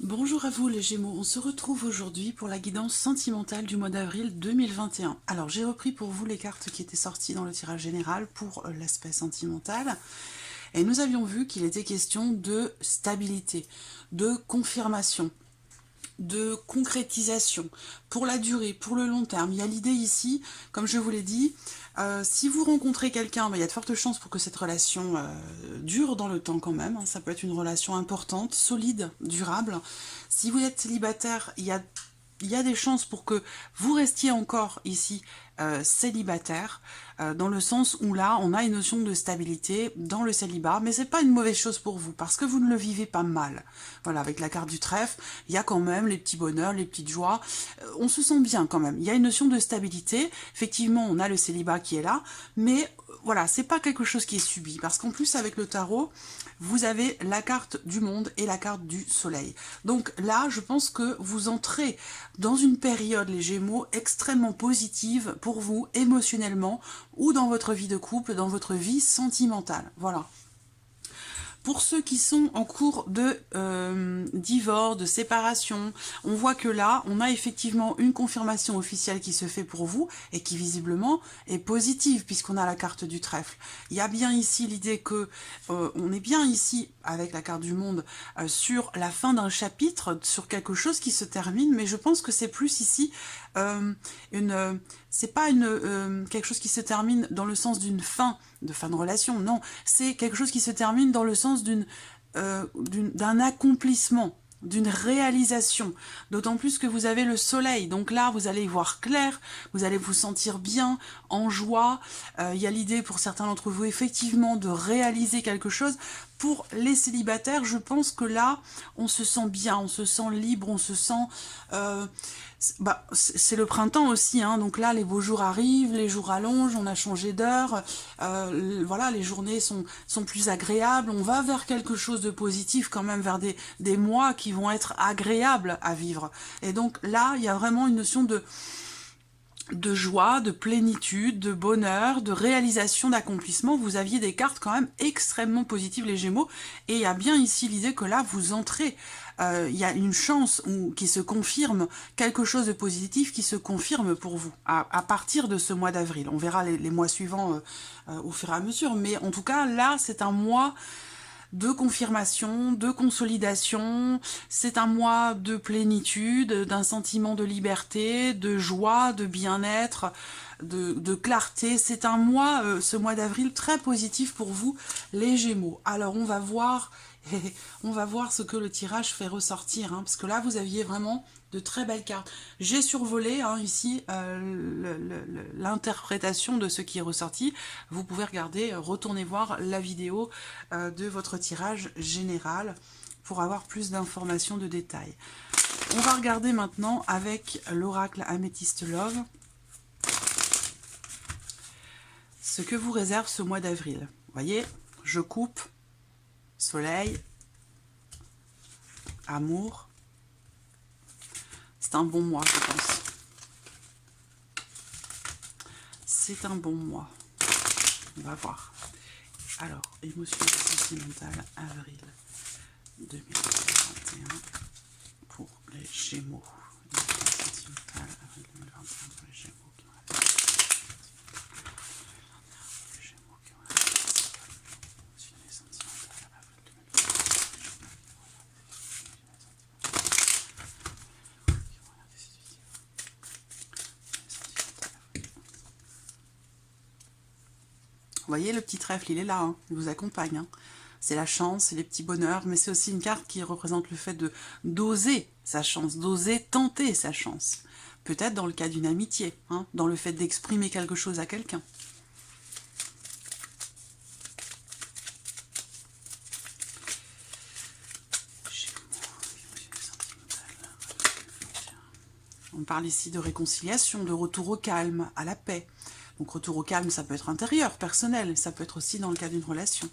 Bonjour à vous les Gémeaux, on se retrouve aujourd'hui pour la guidance sentimentale du mois d'avril 2021. Alors j'ai repris pour vous les cartes qui étaient sorties dans le tirage général pour l'aspect sentimental et nous avions vu qu'il était question de stabilité, de confirmation, de concrétisation, pour la durée, pour le long terme. Il y a l'idée ici, comme je vous l'ai dit, si vous rencontrez quelqu'un, il y a de fortes chances pour que cette relation dure dans le temps quand même. Ça peut être une relation importante, solide, durable. Si vous êtes célibataire, il y a des chances pour que vous restiez encore ici célibataire, dans le sens où là, on a une notion de stabilité dans le célibat, mais c'est pas une mauvaise chose pour vous, parce que vous ne le vivez pas mal. Voilà, avec la carte du trèfle, il y a quand même les petits bonheurs, les petites joies, on se sent bien quand même. Il y a une notion de stabilité, effectivement, on a le célibat qui est là, mais voilà, c'est pas quelque chose qui est subi, parce qu'en plus, avec le tarot, vous avez la carte du monde et la carte du soleil. Donc là, je pense que vous entrez dans une période, les Gémeaux, extrêmement positive pour vous, émotionnellement, ou dans votre vie de couple, dans votre vie sentimentale. Voilà. Pour ceux qui sont en cours de divorce, de séparation, on voit que là, on a effectivement une confirmation officielle qui se fait pour vous et qui visiblement est positive puisqu'on a la carte du trèfle. Il y a bien ici l'idée que on est bien ici avec la carte du monde sur la fin d'un chapitre, sur quelque chose qui se termine, mais je pense que c'est plus ici c'est pas quelque chose qui se termine dans le sens d'une fin de relation, non, c'est quelque chose qui se termine dans le sens d'un accomplissement, d'une réalisation, d'autant plus que vous avez le soleil, donc là vous allez y voir clair, vous allez vous sentir bien, en joie, il y a l'idée pour certains d'entre vous effectivement de réaliser quelque chose. Pour les célibataires, je pense que là on se sent bien, on se sent libre, on se sent... c'est le printemps aussi, hein, donc là les beaux jours arrivent, les jours allongent, on a changé d'heure, voilà, les journées sont plus agréables, on va vers quelque chose de positif quand même, vers des mois qui vont être agréables à vivre. Et donc là, il y a vraiment une notion de joie, de plénitude, de bonheur, de réalisation, d'accomplissement. Vous aviez des cartes quand même extrêmement positives, les Gémeaux, et il y a bien ici l'idée que là, vous entrez, il y a une chance qui se confirme, quelque chose de positif qui se confirme pour vous, à partir de ce mois d'avril. On verra les mois suivants au fur et à mesure, mais en tout cas, là, c'est un mois de confirmation, de consolidation, c'est un mois de plénitude, d'un sentiment de liberté, de joie, de bien-être, de clarté. C'est un mois, ce mois d'avril, très positif pour vous, les Gémeaux. Alors on va voir ce que le tirage fait ressortir, hein, parce que là vous aviez vraiment de très belles cartes. J'ai survolé ici l'interprétation de ce qui est ressorti. Vous pouvez regarder, retourner voir la vidéo de votre tirage général pour avoir plus d'informations, de détails. On va regarder maintenant avec l'oracle Amethyst Love ce que vous réserve ce mois d'avril. Vous voyez, je coupe, soleil, amour. C'est un bon mois, je pense. C'est un bon mois. On va voir. Alors, émotion sentimentale, avril 2021 pour les Gémeaux. Émotion sentimentale, avril 2021 pour les Gémeaux. Vous voyez, le petit trèfle, il est là, hein, il vous accompagne. Hein. C'est la chance, c'est les petits bonheurs, mais c'est aussi une carte qui représente le fait d'oser sa chance, d'oser tenter sa chance. Peut-être dans le cas d'une amitié, hein, dans le fait d'exprimer quelque chose à quelqu'un. On parle ici de réconciliation, de retour au calme, à la paix. Donc retour au calme, ça peut être intérieur, personnel, ça peut être aussi dans le cas d'une relation.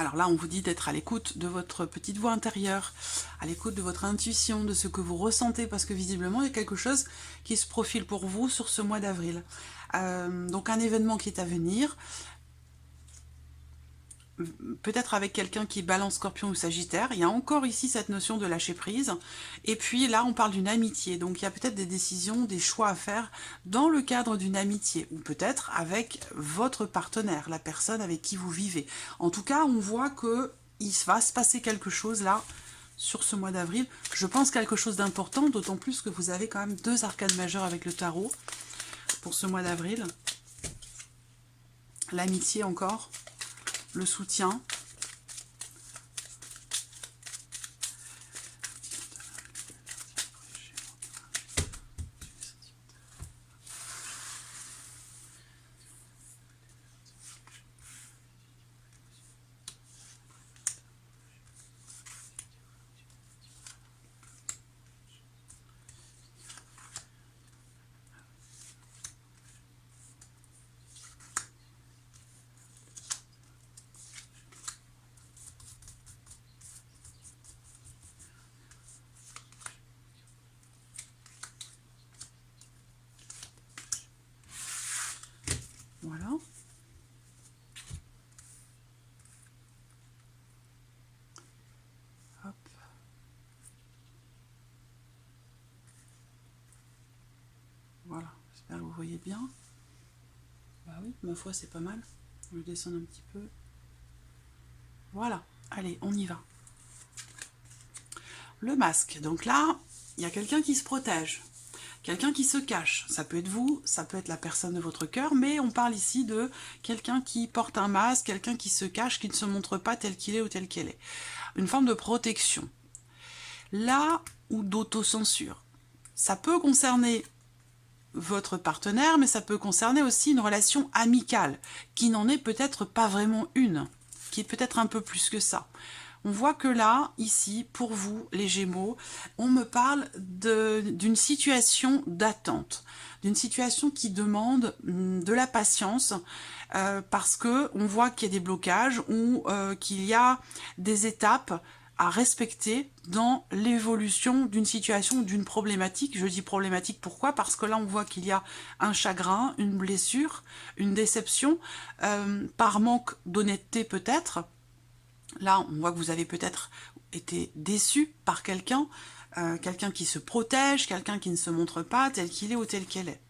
Alors là, on vous dit d'être à l'écoute de votre petite voix intérieure, à l'écoute de votre intuition, de ce que vous ressentez, parce que visiblement, il y a quelque chose qui se profile pour vous sur ce mois d'avril. Donc un événement qui est à venir, peut-être avec quelqu'un qui est Balance, Scorpion ou Sagittaire. Il y a encore ici cette notion de lâcher prise. Et puis là, on parle d'une amitié. Donc il y a peut-être des décisions, des choix à faire dans le cadre d'une amitié. Ou peut-être avec votre partenaire, la personne avec qui vous vivez. En tout cas, on voit qu'il va se passer quelque chose là, sur ce mois d'avril. Je pense quelque chose d'important, d'autant plus que vous avez quand même 2 arcanes majeures avec le tarot pour ce mois d'avril. L'amitié encore. Le soutien. Voilà. Hop. Voilà, j'espère que vous voyez bien. Bah oui, ma foi, c'est pas mal. Je vais descendre un petit peu. Voilà, allez, on y va. Le masque. Donc là, il y a quelqu'un qui se protège. Quelqu'un qui se cache, ça peut être vous, ça peut être la personne de votre cœur, mais on parle ici de quelqu'un qui porte un masque, quelqu'un qui se cache, qui ne se montre pas tel qu'il est ou tel qu'elle est. Une forme de protection. Là, ou d'autocensure. Ça peut concerner votre partenaire, mais ça peut concerner aussi une relation amicale, qui n'en est peut-être pas vraiment une, qui est peut-être un peu plus que ça. On voit que là, ici, pour vous, les Gémeaux, on me parle d'une situation d'attente, d'une situation qui demande de la patience, parce que on voit qu'il y a des blocages ou qu'il y a des étapes à respecter dans l'évolution d'une situation, d'une problématique. Je dis problématique, pourquoi? Parce que là, on voit qu'il y a un chagrin, une blessure, une déception, par manque d'honnêteté peut-être. Là, on voit que vous avez peut-être été déçu par quelqu'un, quelqu'un qui se protège, quelqu'un qui ne se montre pas tel qu'il est ou tel qu'elle est.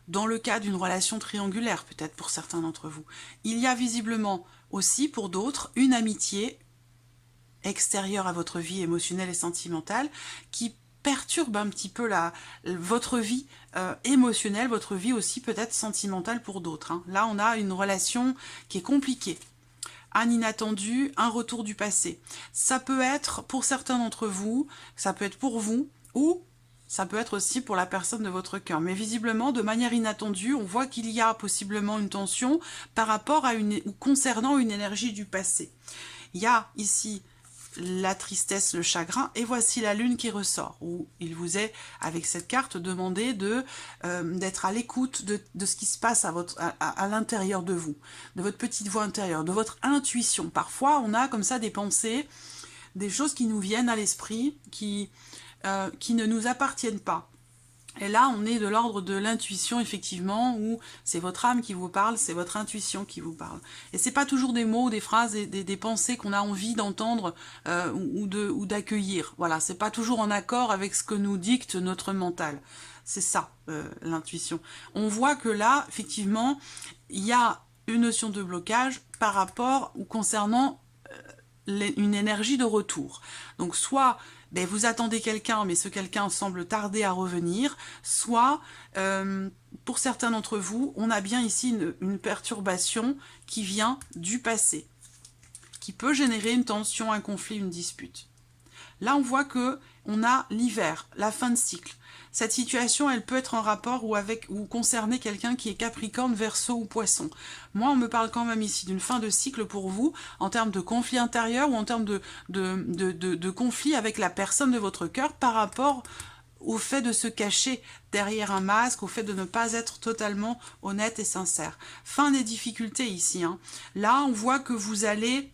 Dans le cas d'une relation triangulaire, peut-être pour certains d'entre vous. Il y a visiblement aussi, pour d'autres, une amitié extérieure à votre vie émotionnelle et sentimentale qui perturbe un petit peu votre vie émotionnelle, votre vie aussi peut-être sentimentale pour d'autres. Hein. Là, on a une relation qui est compliquée. Un inattendu, un retour du passé. Ça peut être pour certains d'entre vous, ça peut être pour vous, ou ça peut être aussi pour la personne de votre cœur. Mais visiblement, de manière inattendue, on voit qu'il y a possiblement une tension par rapport à ou concernant une énergie du passé. Il y a ici la tristesse, le chagrin, et voici la lune qui ressort, où il vous est, avec cette carte, demandé d'être à l'écoute de ce qui se passe à l'intérieur de vous, de votre petite voix intérieure, de votre intuition. Parfois, on a comme ça des pensées, des choses qui nous viennent à l'esprit, qui ne nous appartiennent pas. Et là, on est de l'ordre de l'intuition, effectivement, où c'est votre âme qui vous parle, c'est votre intuition qui vous parle. Et c'est pas toujours des mots, des phrases, des pensées qu'on a envie d'entendre ou d'accueillir. Voilà, c'est pas toujours en accord avec ce que nous dicte notre mental. C'est ça, l'intuition. On voit que là, effectivement, il y a une notion de blocage par rapport ou concernant une énergie de retour. Donc, soit vous attendez quelqu'un, mais ce quelqu'un semble tarder à revenir, soit, pour certains d'entre vous, on a bien ici une perturbation qui vient du passé, qui peut générer une tension, un conflit, une dispute. Là, on voit que on a l'hiver, la fin de cycle. Cette situation, elle peut être en rapport ou concerner quelqu'un qui est Capricorne, Verseau ou Poisson. Moi, on me parle quand même ici d'une fin de cycle pour vous, en termes de conflit intérieur ou en termes de conflit avec la personne de votre cœur par rapport au fait de se cacher derrière un masque, au fait de ne pas être totalement honnête et sincère. Fin des difficultés ici, hein. Là, on voit que vous allez...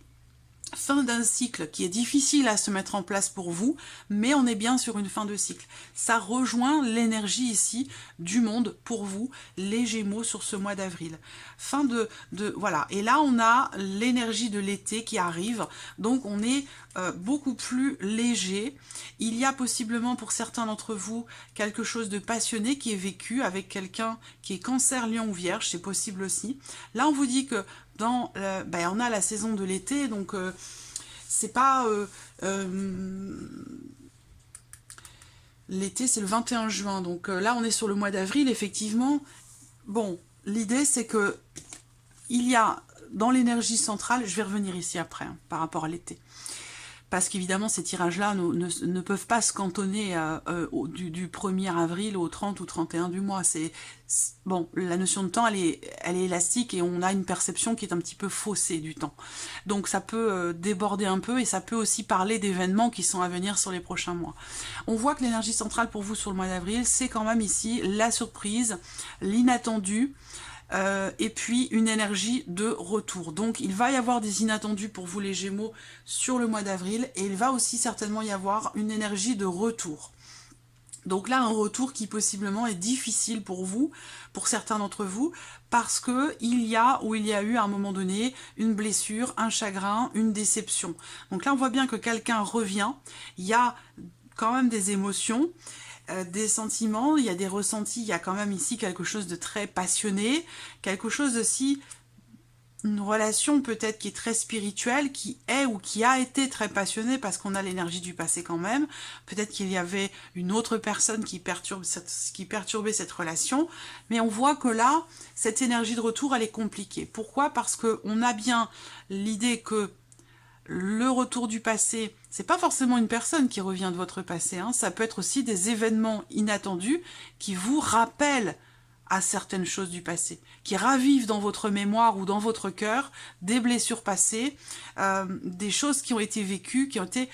Fin d'un cycle qui est difficile à se mettre en place pour vous, mais on est bien sur une fin de cycle. Ça rejoint l'énergie ici du monde pour vous, les Gémeaux, sur ce mois d'avril. Fin voilà. Et là, on a l'énergie de l'été qui arrive, donc on est beaucoup plus léger. Il y a possiblement pour certains d'entre vous quelque chose de passionné qui est vécu avec quelqu'un qui est Cancer, Lion ou Vierge, c'est possible aussi. Là, on vous dit que on a la saison de l'été, donc c'est pas... l'été, c'est le 21 juin, donc là, on est sur le mois d'avril, effectivement. Bon, l'idée, c'est que il y a, dans l'énergie centrale, je vais revenir ici après, hein, par rapport à l'été, parce qu'évidemment, ces tirages-là ne peuvent pas se cantonner du 1er avril au 30 ou 31 du mois. Bon, la notion de temps, elle est élastique et on a une perception qui est un petit peu faussée du temps. Donc ça peut déborder un peu et ça peut aussi parler d'événements qui sont à venir sur les prochains mois. On voit que l'énergie centrale pour vous sur le mois d'avril, c'est quand même ici la surprise, l'inattendu, et puis une énergie de retour. Donc il va y avoir des inattendus pour vous les Gémeaux sur le mois d'avril et il va aussi certainement y avoir une énergie de retour. Donc là, un retour qui possiblement est difficile pour vous, pour certains d'entre vous, parce que il y a eu à un moment donné une blessure, un chagrin, une déception. Donc là, on voit bien que quelqu'un revient, il y a quand même des émotions, des sentiments, il y a des ressentis, il y a quand même ici quelque chose de très passionné, quelque chose aussi, une relation peut-être qui est très spirituelle, qui est ou qui a été très passionnée parce qu'on a l'énergie du passé quand même. Peut-être qu'il y avait une autre personne qui perturbait cette relation, mais on voit que là, cette énergie de retour, elle est compliquée. Pourquoi? Parce qu'on a bien l'idée que le retour du passé, c'est pas forcément une personne qui revient de votre passé, hein, ça peut être aussi des événements inattendus qui vous rappellent à certaines choses du passé, qui ravivent dans votre mémoire ou dans votre cœur des blessures passées, des choses qui ont été vécues, qui ont été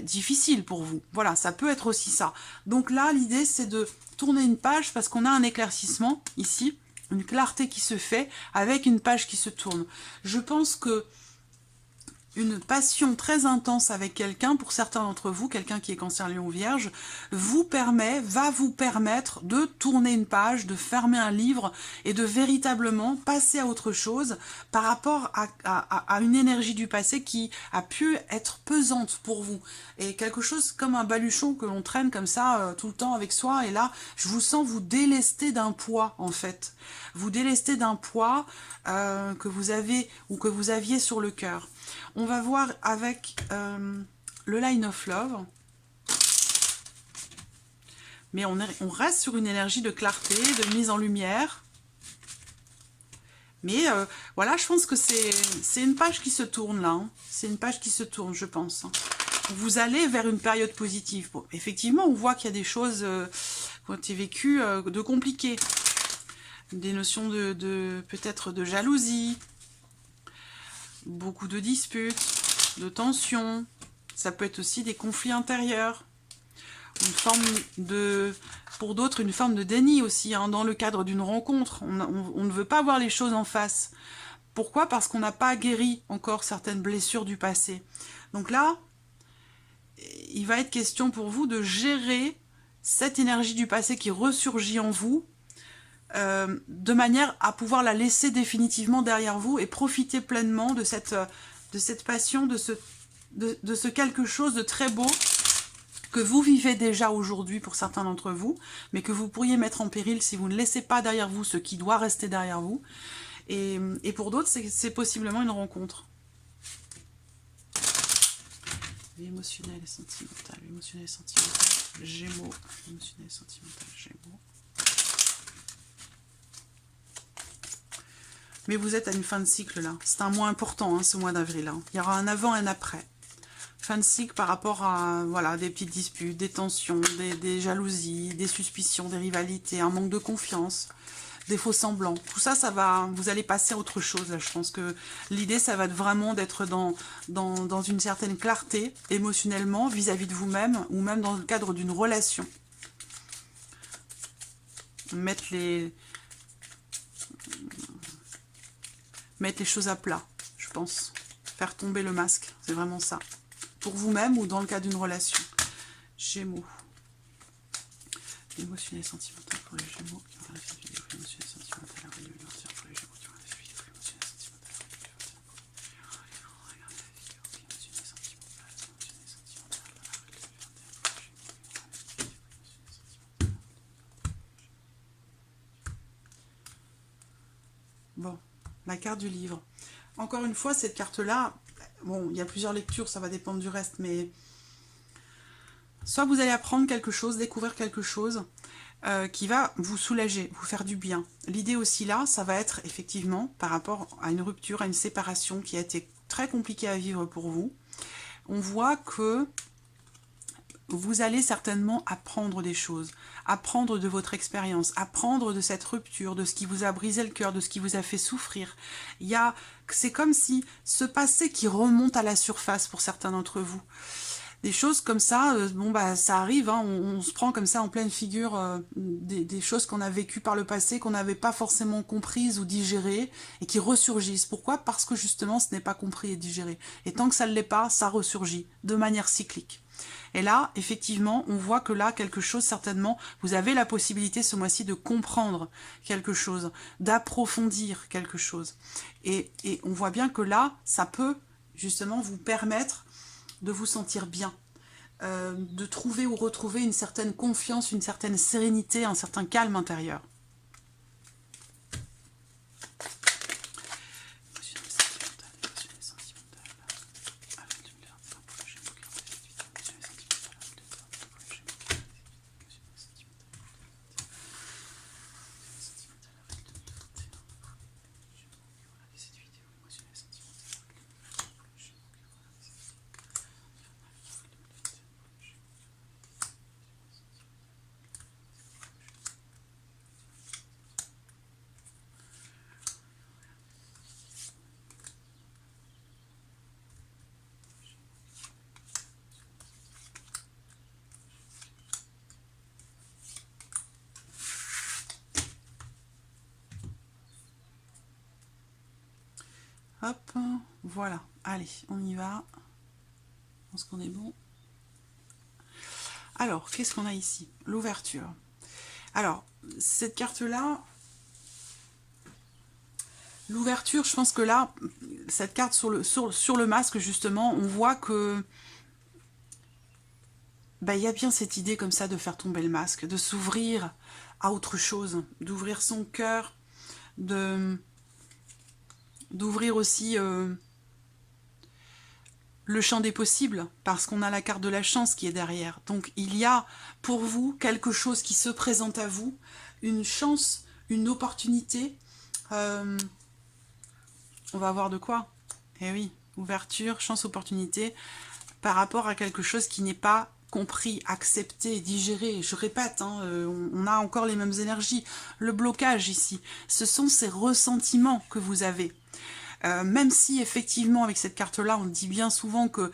difficiles pour vous. Voilà, ça peut être aussi ça. Donc là, l'idée, c'est de tourner une page parce qu'on a un éclaircissement ici, une clarté qui se fait avec une page qui se tourne. Je pense que une passion très intense avec quelqu'un, pour certains d'entre vous, quelqu'un qui est Cancer, Lion ou Vierge, va vous permettre de tourner une page, de fermer un livre et de véritablement passer à autre chose par rapport à une énergie du passé qui a pu être pesante pour vous. Et quelque chose comme un baluchon que l'on traîne comme ça tout le temps avec soi. Et là, je vous sens vous délester d'un poids, en fait. Vous délester d'un poids que vous avez ou que vous aviez sur le cœur. On va voir avec le Line of Love. Mais on reste sur une énergie de clarté, de mise en lumière. Mais voilà, je pense que c'est une page qui se tourne là. Hein. C'est une page qui se tourne, je pense. Hein. Vous allez vers une période positive. Bon, effectivement, on voit qu'il y a des choses qui ont été vécues de compliquées. Des notions peut-être de jalousie. Beaucoup de disputes, de tensions, ça peut être aussi des conflits intérieurs, une forme pour d'autres, une forme de déni aussi, hein, dans le cadre d'une rencontre. On ne veut pas voir les choses en face. Pourquoi? Parce qu'on n'a pas guéri encore certaines blessures du passé. Donc là, il va être question pour vous de gérer cette énergie du passé qui ressurgit en vous, de manière à pouvoir la laisser définitivement derrière vous et profiter pleinement de cette passion, de ce quelque chose de très beau que vous vivez déjà aujourd'hui pour certains d'entre vous, mais que vous pourriez mettre en péril si vous ne laissez pas derrière vous ce qui doit rester derrière vous. Et pour d'autres, c'est possiblement une rencontre. Émotionnel et sentimental, émotionnel et sentimental, Gémeaux, émotionnel et sentimental, Gémeaux. Mais vous êtes à une fin de cycle là. C'est un mois important, hein, ce mois d'avril. Hein. Il y aura un avant et un après. Fin de cycle par rapport à voilà, des petites disputes, des tensions, des jalousies, des suspicions, des rivalités, un manque de confiance, des faux semblants. Tout ça, ça va, vous allez passer à autre chose. Là. Je pense que l'idée, ça va être vraiment d'être dans une certaine clarté émotionnellement vis-à-vis de vous-même ou même dans le cadre d'une relation. Mettre les choses à plat, je pense. Faire tomber le masque, c'est vraiment ça. Pour vous-même ou dans le cas d'une relation. Gémeaux. Émotionnel, sentimental pour les Gémeaux. Émotionnel, sentimental, pour les Gémeaux qui ont la suite. Émotionnel, sentimental, bon, la carte du livre. Encore une fois, cette carte-là, bon, il y a plusieurs lectures, ça va dépendre du reste, mais soit vous allez apprendre quelque chose, découvrir quelque chose qui va vous soulager, vous faire du bien. L'idée aussi là, ça va être effectivement par rapport à une rupture, à une séparation qui a été très compliquée à vivre pour vous. On voit que vous allez certainement apprendre des choses, apprendre de votre expérience, apprendre de cette rupture, de ce qui vous a brisé le cœur, de ce qui vous a fait souffrir. C'est comme si ce passé qui remonte à la surface pour certains d'entre vous. Des choses comme ça, bon bah ça arrive, hein, on se prend comme ça en pleine figure des choses qu'on a vécues par le passé, qu'on n'avait pas forcément comprises ou digérées, et qui ressurgissent. Pourquoi? Parce que justement ce n'est pas compris et digéré. Et tant que ça ne l'est pas, ça ressurgit, de manière cyclique. Et là, effectivement, on voit que là, quelque chose, certainement, vous avez la possibilité ce mois-ci de comprendre quelque chose, d'approfondir quelque chose. Et on voit bien que là, ça peut justement vous permettre de vous sentir bien, de trouver ou retrouver une certaine confiance, une certaine sérénité, un certain calme intérieur. Hop, voilà. Allez, on y va. Je pense qu'on est bon. Alors, qu'est-ce qu'on a ici? L'ouverture. Alors, cette carte-là, l'ouverture, je pense que là, cette carte sur le masque, justement, on voit que bah, y a bien cette idée comme ça de faire tomber le masque, de s'ouvrir à autre chose, d'ouvrir son cœur, d'ouvrir aussi le champ des possibles, parce qu'on a la carte de la chance qui est derrière. Donc il y a pour vous quelque chose qui se présente à vous, une chance, une opportunité. On va voir de quoi. Eh oui, ouverture, chance, opportunité, par rapport à quelque chose qui n'est pas compris, accepté, digéré. Je répète, hein, on a encore les mêmes énergies. Le blocage ici, ce sont ces ressentiments que vous avez. Même si effectivement avec cette carte-là, on dit bien souvent que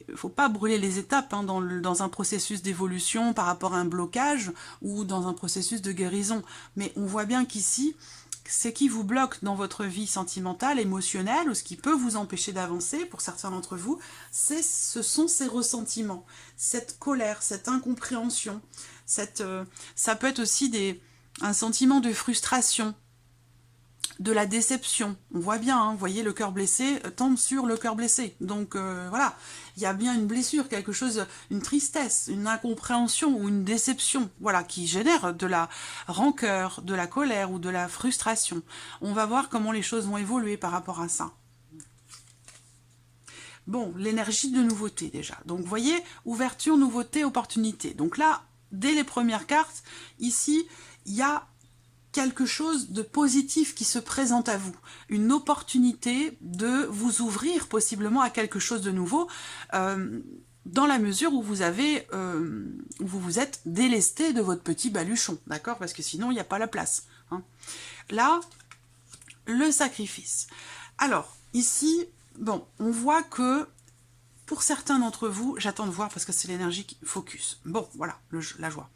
il ne faut pas brûler les étapes hein, dans un processus d'évolution par rapport à un blocage ou dans un processus de guérison. Mais on voit bien qu'ici, ce qui vous bloque dans votre vie sentimentale, émotionnelle, ou ce qui peut vous empêcher d'avancer, pour certains d'entre vous, ce sont ces ressentiments, cette colère, cette incompréhension. Ça peut être aussi un sentiment de frustration, de la déception. On voit bien, hein, vous voyez, le cœur blessé tombe sur le cœur blessé. Donc voilà, il y a bien une blessure, quelque chose, une tristesse, une incompréhension ou une déception, voilà, qui génère de la rancœur, de la colère ou de la frustration. On va voir comment les choses vont évoluer par rapport à ça. Bon, l'énergie de nouveauté déjà. Donc vous voyez, ouverture, nouveauté, opportunité. Donc là, dès les premières cartes, ici, il y a quelque chose de positif qui se présente à vous, une opportunité de vous ouvrir possiblement à quelque chose de nouveau, dans la mesure où vous vous êtes délesté de votre petit baluchon, d'accord? Parce que sinon, il n'y a pas la place. hein. Là, le sacrifice. Alors, ici, bon, on voit que pour certains d'entre vous, j'attends de voir parce que c'est l'énergie qui focus. Bon, voilà, la joie.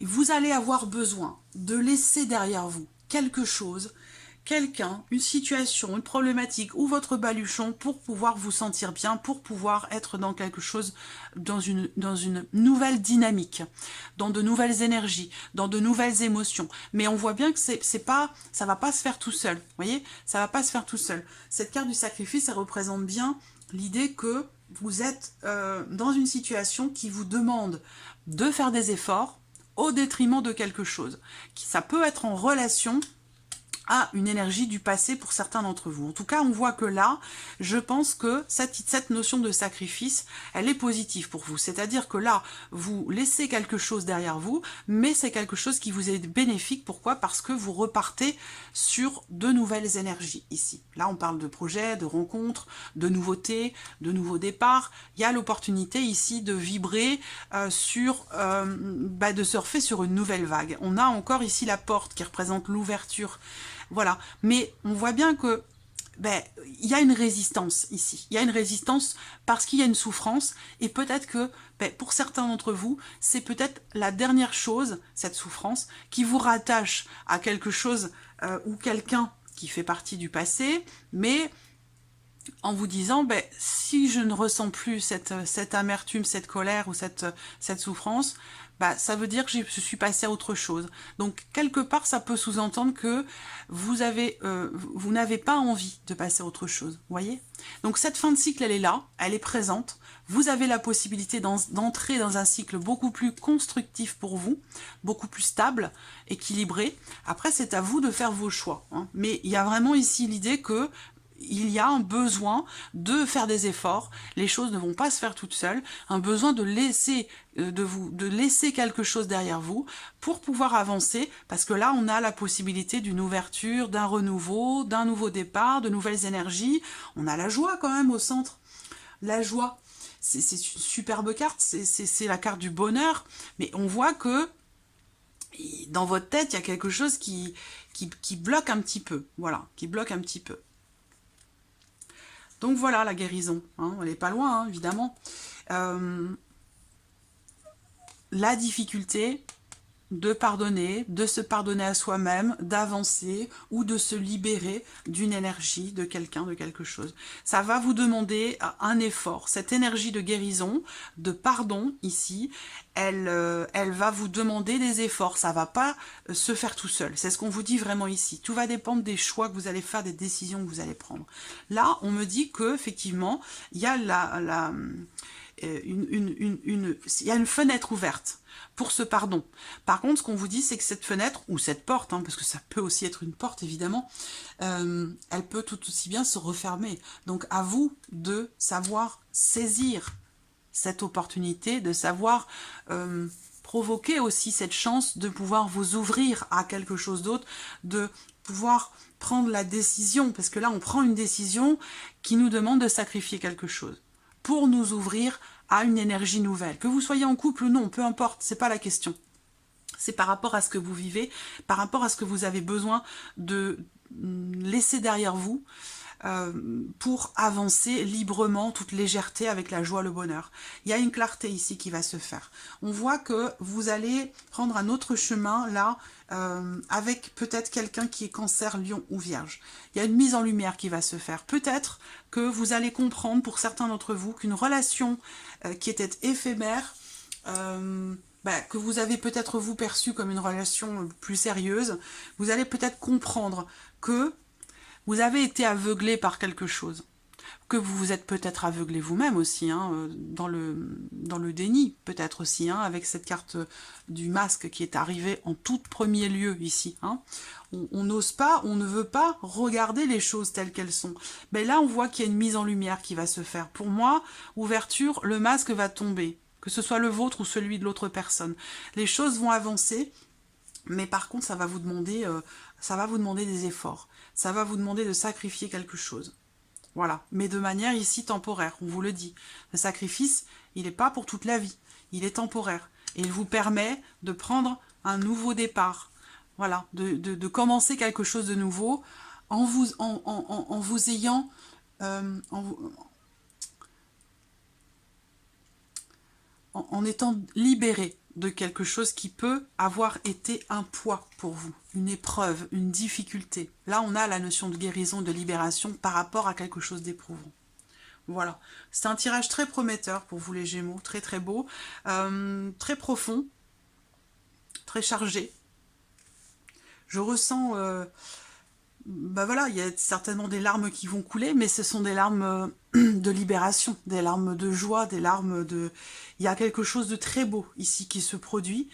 Vous allez avoir besoin de laisser derrière vous quelque chose, quelqu'un, une situation, une problématique ou votre baluchon pour pouvoir vous sentir bien, pour pouvoir être dans quelque chose, dans une nouvelle dynamique, dans de nouvelles énergies, dans de nouvelles émotions. Mais on voit bien que ça va pas se faire tout seul. Vous voyez, ça va pas se faire tout seul. Cette carte du sacrifice, ça représente bien l'idée que vous êtes dans une situation qui vous demande de faire des efforts au détriment de quelque chose. Ça peut être en relation à une énergie du passé pour certains d'entre vous. En tout cas, on voit que là, je pense que cette notion de sacrifice, elle est positive pour vous. C'est-à-dire que là, vous laissez quelque chose derrière vous, mais c'est quelque chose qui vous est bénéfique. Pourquoi? Parce que vous repartez sur de nouvelles énergies ici. Là, on parle de projets, de rencontres, de nouveautés, de nouveaux départs. Il y a l'opportunité ici de vibrer de surfer sur une nouvelle vague. On a encore ici la porte qui représente l'ouverture. Voilà, mais on voit bien que il y a une résistance ici. Il y a une résistance parce qu'il y a une souffrance et peut-être que pour certains d'entre vous, c'est peut-être la dernière chose, cette souffrance, qui vous rattache à quelque chose ou quelqu'un qui fait partie du passé, mais en vous disant, si je ne ressens plus cette amertume, cette colère ou cette souffrance, ça veut dire que je suis passée à autre chose. Donc, quelque part, ça peut sous-entendre que vous n'avez pas envie de passer à autre chose, vous voyez? Donc, cette fin de cycle, elle est là, elle est présente. Vous avez la possibilité d'entrer dans un cycle beaucoup plus constructif pour vous, beaucoup plus stable, équilibré. Après, c'est à vous de faire vos choix, hein. Mais il y a vraiment ici l'idée que il y a un besoin de faire des efforts, les choses ne vont pas se faire toutes seules, un besoin de laisser quelque chose derrière vous pour pouvoir avancer, parce que là on a la possibilité d'une ouverture, d'un renouveau, d'un nouveau départ, de nouvelles énergies. On a la joie quand même au centre, la joie, c'est une superbe carte, c'est la carte du bonheur, mais on voit que dans votre tête il y a quelque chose qui bloque un petit peu, voilà, qui bloque un petit peu. Donc voilà la guérison, hein, elle n'est pas loin, hein, évidemment. La difficulté de pardonner, de se pardonner à soi-même, d'avancer ou de se libérer d'une énergie, de quelqu'un, de quelque chose. Ça va vous demander un effort. Cette énergie de guérison, de pardon ici, elle va vous demander des efforts. Ça va pas se faire tout seul. C'est ce qu'on vous dit vraiment ici. Tout va dépendre des choix que vous allez faire, des décisions que vous allez prendre. Là, on me dit que effectivement, il y a il y a une fenêtre ouverte pour ce pardon. Par contre, ce qu'on vous dit, c'est que cette fenêtre, ou cette porte, hein, parce que ça peut aussi être une porte, évidemment, elle peut tout aussi bien se refermer. Donc, à vous de savoir saisir cette opportunité, de savoir provoquer aussi cette chance de pouvoir vous ouvrir à quelque chose d'autre, de pouvoir prendre la décision, parce que là, on prend une décision qui nous demande de sacrifier quelque chose pour nous ouvrir à une énergie nouvelle. Que vous soyez en couple ou non, peu importe, c'est pas la question. C'est par rapport à ce que vous vivez, par rapport à ce que vous avez besoin de laisser derrière vous pour avancer librement, toute légèreté, avec la joie, le bonheur. Il y a une clarté ici qui va se faire. On voit que vous allez prendre un autre chemin là, avec peut-être quelqu'un qui est Cancer, Lion ou Vierge. Il y a une mise en lumière qui va se faire. Peut-être que vous allez comprendre, pour certains d'entre vous, qu'une relation qui était éphémère, que vous avez peut-être vous perçu comme une relation plus sérieuse, vous allez peut-être comprendre que vous avez été aveuglé par quelque chose, que vous vous êtes peut-être aveuglé vous-même aussi, hein, dans le déni peut-être aussi, hein, avec cette carte du masque qui est arrivée en tout premier lieu ici. Hein. On n'ose pas, on ne veut pas regarder les choses telles qu'elles sont. Mais là, on voit qu'il y a une mise en lumière qui va se faire. Pour moi, ouverture, le masque va tomber, que ce soit le vôtre ou celui de l'autre personne. Les choses vont avancer, mais par contre, ça va vous demander des efforts. Ça va vous demander de sacrifier quelque chose. Voilà, mais de manière ici temporaire, on vous le dit. Le sacrifice, il n'est pas pour toute la vie, il est temporaire. Et il vous permet de prendre un nouveau départ, Voilà, de commencer quelque chose de nouveau en vous ayant... en étant libéré de quelque chose qui peut avoir été un poids pour vous, une épreuve, une difficulté. Là, on a la notion de guérison, de libération par rapport à quelque chose d'éprouvant. Voilà, c'est un tirage très prometteur pour vous les Gémeaux, très très beau, très profond, très chargé. Je ressens... bah voilà, il y a certainement des larmes qui vont couler, mais ce sont des larmes de libération, des larmes de joie, des larmes de... Il y a quelque chose de très beau ici qui se produit.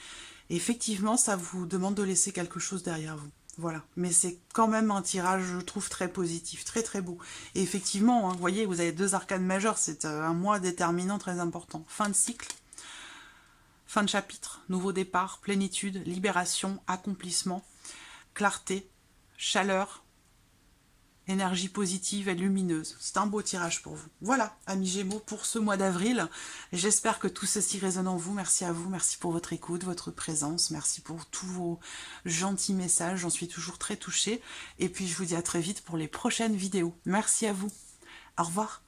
Et effectivement, ça vous demande de laisser quelque chose derrière vous. Voilà, mais c'est quand même un tirage, je trouve, très positif, très très beau. Et effectivement, hein, vous voyez, vous avez 2 arcanes majeures, c'est un mois déterminant très important. Fin de cycle, fin de chapitre, nouveau départ, plénitude, libération, accomplissement, clarté, chaleur, énergie positive et lumineuse. C'est un beau tirage pour vous. Voilà, amis Gémeaux, pour ce mois d'avril. J'espère que tout ceci résonne en vous. Merci à vous, merci pour votre écoute, votre présence, merci pour tous vos gentils messages. J'en suis toujours très touchée. Et puis, je vous dis à très vite pour les prochaines vidéos. Merci à vous. Au revoir.